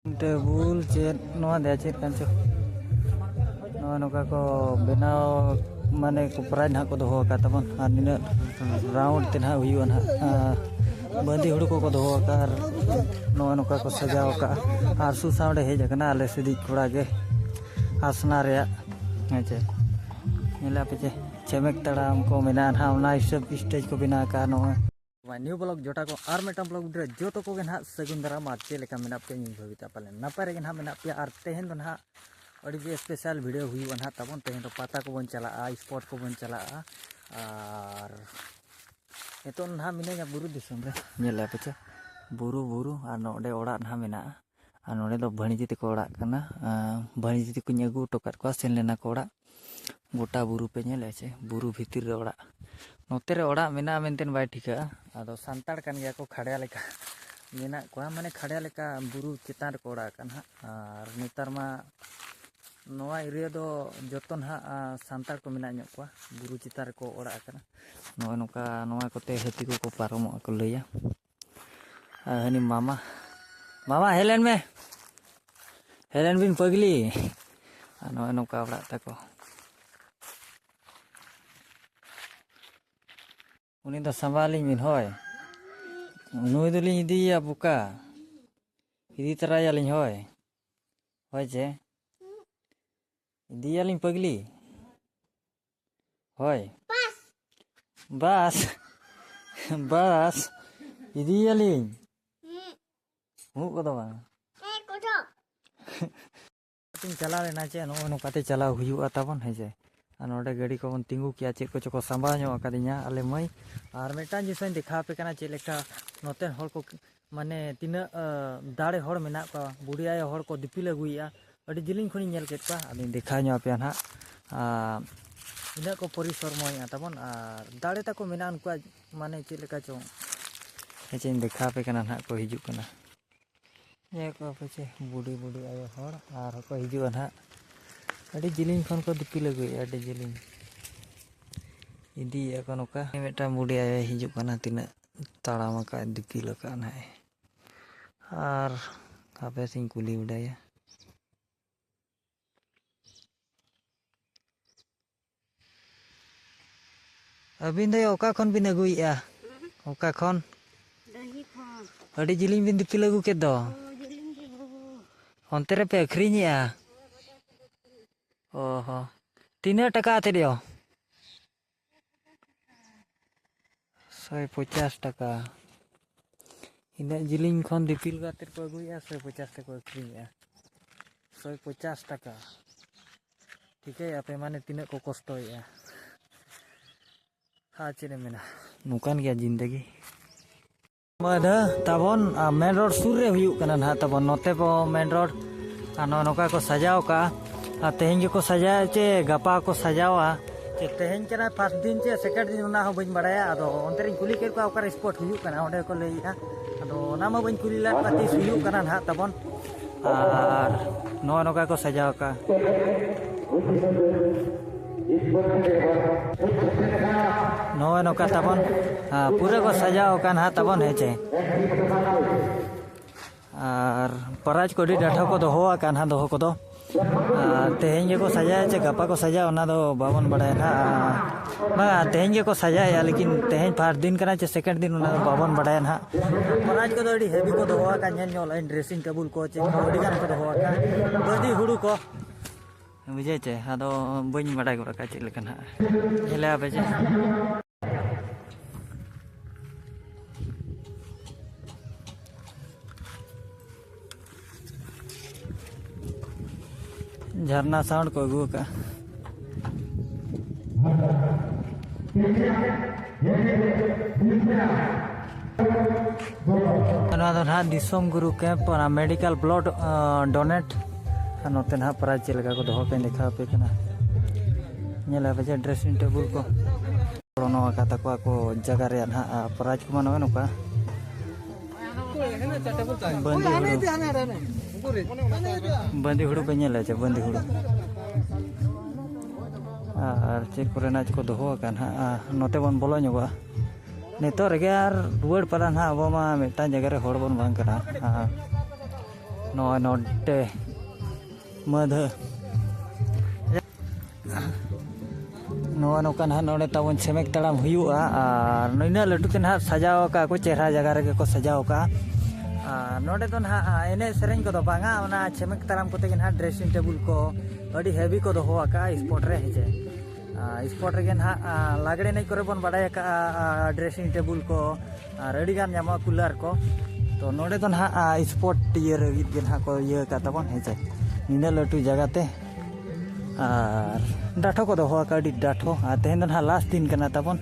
table चेट नवा दे चेट kan cho नवा नोका को बनाव माने को प्राइज ना को दोहो का तबन आर निना राउंड ते ना हुई ना बंदी हुड़ को दोहो का नवा नोका को सजाव का आर सु साउंड हे जकना आले सिदी कोड़ा के आसना रे हेचे नेला पे चेमेक तड़ाम को मेना ना ना सब स्टेज को बिना का नो न्यू ब्लॉग जोटा को आर मेटा ब्लॉग रे जो तो को ना सगुन दरा मा चे लेका मेना पे नी भविता पाले नापाय रे ना मेना पे आर तेहन दो ना अड़ी स्पेशल वीडियो हुई ना तबन तेहन तो पाता को बन चला स्पॉट को बन चला और एतो ना मिना बुरु दिसम रे नेला पे बुरु बुरु और नोडे ओड़ा ना मेना और नोडे दो भणीजी ते को ओड़ा कना भणीजी को अगू टोकात को सेन लेना को ओड़ा गोटा बुरु पे नेले छे बुरु भीतर रे ओड़ा नोते रे ओड़ा मेना मेनतेन बाय ठिका आदो सांताड़ कान गया को खड़िया लेका मेना को माने खड़िया लेका बुरु चितान को ओड़ा कन और नेतार मा नोआ एरिया दो जतन हा सांताड़ को मेना ᱧᱚᱜ को बुरु चितार को ओड़ा कन नोआ नोका नोआ कोते हेती को पारमो को लैया हनी मामा मामा हेलेन बिन पगली नोआ नोका ओड़ा तको उनी तो संभालिंग बिन होय नुई दोलिंग इदिया बुका इदी तरायालिंग होय होय जे इदियालिंग पगली होय बस बस इदियालिंग हु को दो तीन चला लेना चे नो नो काते चला हुयुआ ताबन है जे नोडे गाड़ी को बन तिंगू किया चेक को संभा अकादिया आले मई और मेटान जिस देखा पे कना चे लेका नोते हर को माने तीना दाड़े हर मेना को बुढ़िया हर को दिपिल अगुइया अड़ी जिलिंग खनि नेल केत का आदि देखा पे ना इना को परिसर मई तबन और दाड़े ताको मेना उनको माने चे लेका चो हेचे देखा पे कना ना को हिजु कना ये को पे बुढ़ी बुढ़ी आयो हर और को हिजु ना अड़ी जिलिंग खन को दिपिल अगुइया अड़ी जिलिंग इदी को नोका मेटा बुढ़ी आयो हिजु कना तिना ताड़ाम का दिपिल का ना और कापे सिंह कुली उड़ाया अबिन दे ओका खन बिन अगुइया ओका खन दही खन अड़ी जिलिंग बिन दिपिल अगु के दो onte re pe akhrinya ओहो तीना टका आते दियो 150 टका इन जिलिंग खन दिपिल गाते को अगुया 150 टका अखरिया 150 टका ठीक है आपे माने तीना को कष्टया हाँ चेने मेना नुकान गया जिंदगी मधा तबन मेन रोड सुर रे हुयु कना ना तबन नोते पो मेन रोड नोका को सजाव का तेहन को सजा चे गपा को सजावा चे तेहन के फर्स्ट दिन चे सेकेंड दिन ना हो बन बड़ाया अदो अंतरे कुली के का स्पॉट हुयु कना ओंडे को लैया अदो ना मा बन कुली ला पाती हुयु कना ना तबन और नोका को सजाव का नोका तबन पूरे को सजाव का ना तबन है चे और पराज को डाठा को दोहो का ना दोहो को दो तेहन को सजाया चे गपा को सजा ओना दो बाबन बड़ाय ना बा तेहन को सजाया लेकिन तेहन फर्स्ट दिन कना चे सेकंड दिन ओना बाबन बड़ाय ना पराज को दो हेवी को दोहो का नेल नेल ड्रेसिंग टेबल को चे अड़ी गान को दोहो का बदी हुड़ू को बुझे चे आदो बइन बड़ाय को का चे लेकन हा हेला पे चे झरना साउंड को अगू का दिसोम गुरु कैंप मेडिकल ब्लड डोनेट नोते ना प्राइज चे लगा को दोहो पे देखा पे कना नेला पे ड्रेसिंग टेबल को नो का तको को जगह रे ना प्राइज को मानो नोका बंदी हुड़ू पे नेला चे बंदी हुड़ू और चेक को रेना को दोहो का ना नोते बन बोलो ᱧᱚᱜᱚᱜᱼᱟ नितो रे यार रुआड़ पाला ना अब मा मेटा जगह रे होड़ बन बांग करा नोटे मध नौका ना नोड़े तब छेमेक तड़ाम हुआ और नीना लटूते ना सजाव का को चेहरा जगह रे को सजाव का नोड़े तो ना एने सेरेंग को बांगा ओना छेमेक तड़ाम को तेगे ना ड्रेसिंग टेबल को अड़ी हेवी को दो हुआ का स्पॉट रे हेजे स्पॉट रे ना लागड़े नहीं करे बन बड़ाय का ड्रेसिंग टेबल को रेडी गान जामा कूलर को तो नोड़े तो ना स्पॉट ये रगित के ना को ये का तबन हेजे नीना लटू जगह ते डाठो को दोहो का डाठो तेहन ना लास्ट दिन करना तबन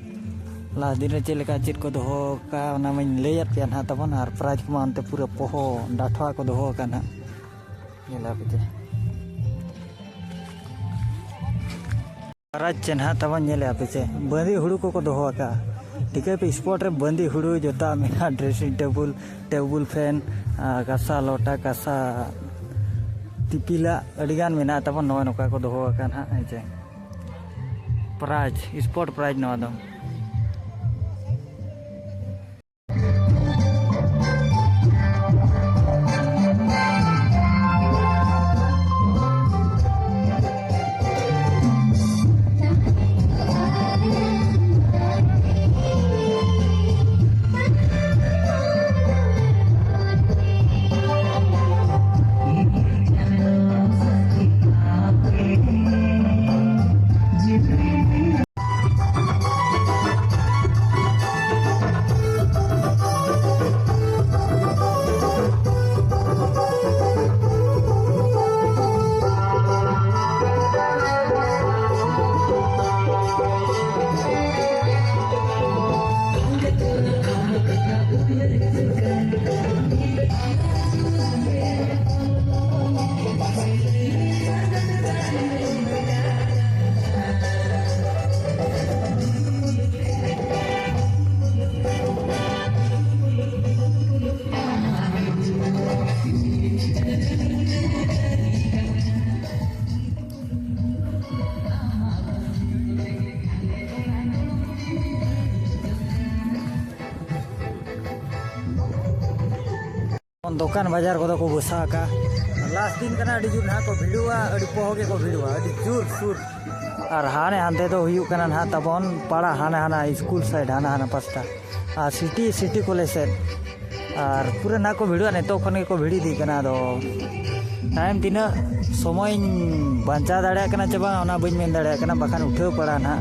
लास्ट दिन चेलेका चेत को दोहो का ना मैं लेयत पे ना तबन और प्राइज को मानते पूरा पोहो डाठो को दोहो का ना नेला पे प्राइज चेना तबन नेले पे बंदी हुड़ू को दोहो का ठीक है पे स्पॉट रे बंदी हुड़ू जोता मेना ड्रेसिंग टेबल फैन कासा लोटा कासा तिपिला अड़िगान मेना तब नवा नौका को दोहो कान हा हेजे प्राइज स्पॉट प्राइज नवा दो दुकान बाजार को बसा का लास्ट दिन करना जुर ना को भिड़ुआ पोहगे को भिड़ुआ जुर सुर और हाने हानते तो हुई करना ना तबन पाड़ा हाना हाना स्कूल साइड हाना हाना पास्ता और सिटी कॉलेज साइड और पूरा ना को भिड़ुआ ने तो खने को भिड़ी दी करना दो टाइम तीना समय बांचा दाड़ा करना चबा ओना बइन मेन दाड़ा करना बखान उठाव पड़ा ना